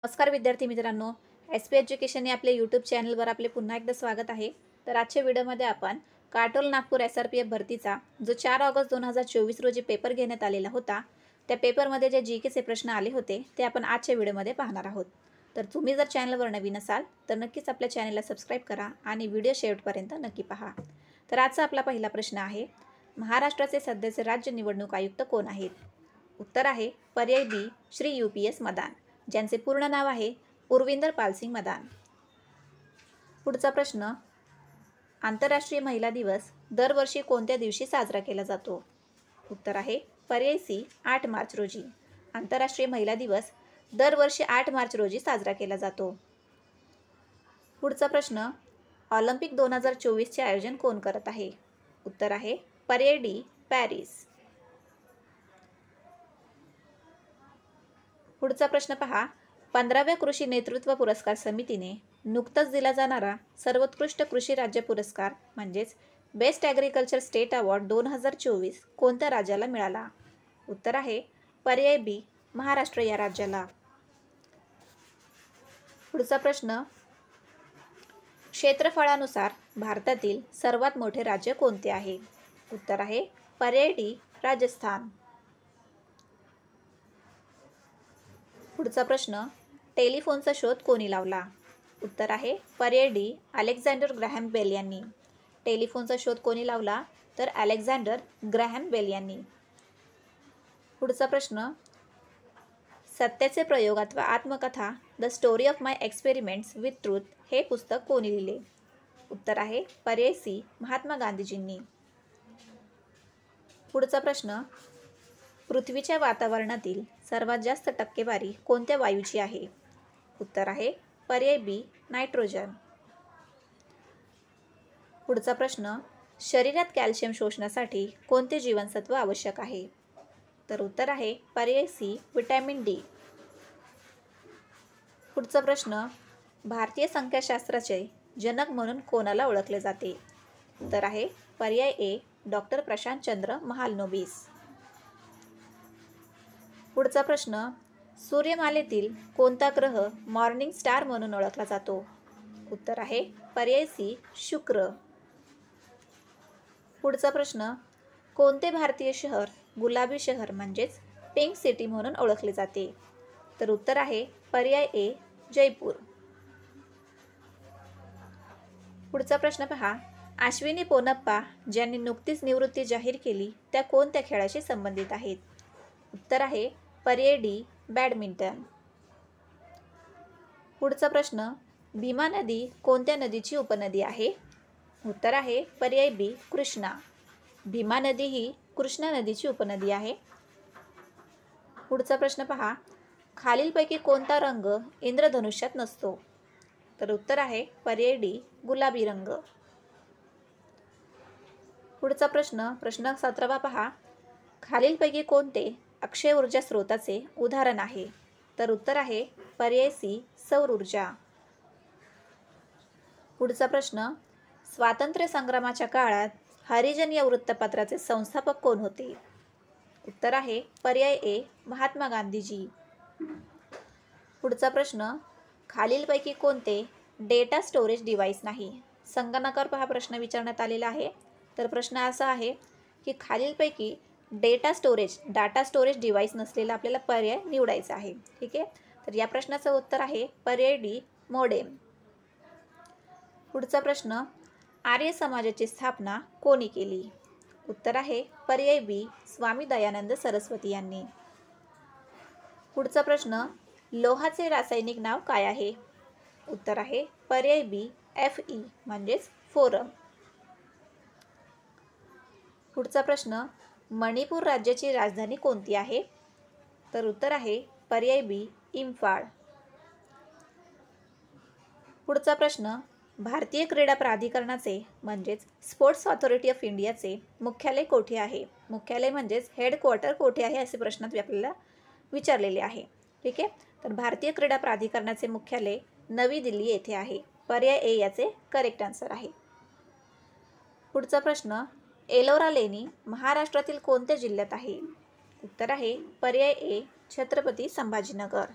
नमस्कार विद्यार्थी मित्रांनो, एस पी एज्युकेशन या आपल्या यूट्यूब चॅनलवर आपले पुन्हा एकदा स्वागत आहे. तर आजच्या व्हिडिओमध्ये आपण काटोल नागपूर SRPF भरतीचा जो 4 ऑगस्ट 2024 रोजी पेपर घेण्यात आलेला होता, त्या पेपरमध्ये जे GKचे प्रश्न आले होते ते आपण आजच्या व्हिडिओमध्ये पाहणार आहोत. तर तुम्ही जर चॅनलवर नवीन असाल तर नक्कीच आपल्या चॅनलला सबस्क्राईब करा आणि व्हिडिओ शेवटपर्यंत नक्की पहा. तर आजचा आपला पहिला प्रश्न आहे, महाराष्ट्राचे सध्याचे राज्य निवडणूक आयुक्त कोण आहेत? उत्तर आहे पर्याय बी श्री UPS मदान, ज्यांचे पूर्ण नाव आहे उर्विंदर पालसिंग मदान. पुढचा प्रश्न, आंतरराष्ट्रीय महिला दिवस दरवर्षी कोणत्या दिवशी साजरा केला जातो? उत्तर आहे पर्याय सी 8 मार्च रोजी. आंतरराष्ट्रीय महिला दिवस दरवर्षी 8 मार्च रोजी साजरा केला जातो. पुढचा प्रश्न, ऑलिम्पिक 2024चे आयोजन कोण करत आहे? उत्तर आहे पर्याय डी पॅरिस. पुढचा प्रश्न पहा, 15व्या कृषी नेतृत्व पुरस्कार समितीने नुकताच दिला जाणारा सर्वोत्कृष्ट कृषी राज्य पुरस्कार म्हणजेच बेस्ट ॲग्रिकल्चर स्टेट अवॉर्ड 2024 कोणत्या राज्याला मिळाला? उत्तर आहे पर्याय बी महाराष्ट्र या राज्याला. पुढचा प्रश्न, क्षेत्रफळानुसार भारतातील सर्वात मोठे राज्य कोणते आहे? उत्तर आहे पर्याय डी राजस्थान. पुढचा प्रश्न, टेलिफोनचा शोध कोणी लावला? उत्तर आहे पर्याय डी अलेक्झांडर ग्रॅहम बेल यांनी. टेलिफोनचा शोध कोणी लावला? तर अलेक्झांडर ग्रॅहम बेल यांनी. पुढचा प्रश्न, सत्याचे प्रयोग अथवा आत्मकथा the story of my experiments with truth हे पुस्तक कोणी लिहिले? उत्तर आहे पर्याय सी महात्मा गांधीजींनी. पुढचा प्रश्न, पृथ्वीच्या वातावरणातील सर्वात जास्त टक्केवारी कोणत्या वायूची आहे? उत्तर आहे पर्याय बी नायट्रोजन. पुढचा प्रश्न, शरीरात कॅल्शियम शोषण्यासाठी कोणते जीवनसत्व आवश्यक आहे? तर उत्तर आहे पर्याय सी विटॅमिन डी. पुढचा प्रश्न, भारतीय संख्याशास्त्राचे जनक म्हणून कोणाला ओळखले जाते? उत्तर आहे पर्याय ए डॉक्टर प्रशांत चंद्र महालनोबिस. पुढचा प्रश्न, सूर्यमालेतील कोणता ग्रह मॉर्निंग स्टार म्हणून ओळखला जातो? उत्तर आहे पर्याय सी शुक्र. पुढचा प्रश्न, कोणते भारतीय शहर गुलाबी शहर म्हणजेच पिंक सिटी म्हणून ओळखले जाते? तर उत्तर आहे पर्याय ए जयपूर. पुढचा प्रश्न पहा, अश्विनी पोनप्पा ज्यांनी नुकतीच निवृत्ती जाहीर केली त्या कोणत्या खेळाशी संबंधित आहेत? उत्तर आहे पर्याय डी बॅडमिंटन. पुढचा प्रश्न, भीमा नदी कोणत्या नदीची उपनदी आहे? उत्तर आहे पर्याय बी कृष्णा. भीमा नदी ही कृष्णा नदीची उपनदी आहे. पुढचा प्रश्न पहा, खालीलपैकी कोणता रंग इंद्रधनुष्यात नसतो? तर उत्तर आहे पर्याय डी गुलाबी रंग. पुढचा प्रश्न 17वा पहा, खालीलपैकी कोणते अक्षय ऊर्जा स्रोताचे उदाहरण आहे? तर उत्तर आहे पर्याय सी सौर ऊर्जा. पुढचा प्रश्न, स्वातंत्र्य संग्रामाच्या काळात हरिजन या वृत्तपत्राचे संस्थापक कोण होते? उत्तर आहे पर्याय ए महात्मा गांधीजी. पुढचा प्रश्न, खालीलपैकी कोणते डेटा स्टोरेज डिव्हाइस नाही? संगणकावर पहा प्रश्न विचारण्यात आलेला आहे. तर प्रश्न असा आहे की खालीलपैकी डाटा स्टोरेज डिव्हाइस नसलेला आपल्याला पर्याय निवडायचा आहे. ठीक आहे, तर या प्रश्नाचं उत्तर आहे पर्याय डी मोडेम. पुढचा प्रश्न, आर्य समाजाची स्थापना कोणी केली? उत्तर आहे पर्याय बी स्वामी दयानंद सरस्वती यांनी. पुढचा प्रश्न, लोहाचे रासायनिक नाव काय आहे? उत्तर आहे पर्याय बी Fe म्हणजेच फोरम. पुढचा प्रश्न, मणिपूर राज्याची राजधानी कोणती आहे? तर उत्तर आहे पर्याय बी इम्फाळ. पुढचा प्रश्न, भारतीय क्रीडा प्राधिकरणाचे म्हणजेच स्पोर्ट्स ऑथॉरिटी ऑफ इंडियाचे मुख्यालय कोठे आहे? मुख्यालय म्हणजेच हेडक्वार्टर कोठे आहे असे प्रश्नात आपल्याला विचारलेले आहे. ठीक आहे, तर भारतीय क्रीडा प्राधिकरणाचे मुख्यालय नवी दिल्ली येथे आहे. पर्याय ए याचे करेक्ट आन्सर आहे. पुढचा प्रश्न, एलोरा लेणी महाराष्ट्रातील कोणत्या जिल्ह्यात आहे? उत्तर आहे पर्याय ए छत्रपती संभाजीनगर.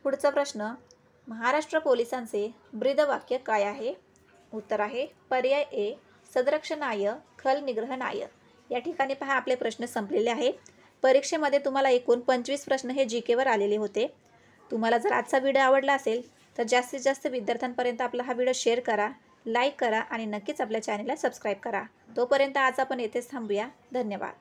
पुढचा प्रश्न, महाराष्ट्र पोलिसांचे ब्रीदवाक्य काय आहे? उत्तर आहे पर्याय ए सदरक्षणाय खल निग्रहणाय. या ठिकाणी पहा आपले प्रश्न संपलेले आहे. परीक्षेमध्ये तुम्हाला एकूण 25 प्रश्न हे GK वर आलेले होते. तुम्हाला जर आजचा व्हिडिओ आवडला असेल तर जास्तीत जास्त विद्यार्थ्यांपर्यंत आपला हा व्हिडिओ शेअर करा, लाईक करा आणि नक्कीच आपल्या चॅनलला सबस्क्राईब करा. तोपर्यंत आज आपण येथेच थांबूया. धन्यवाद.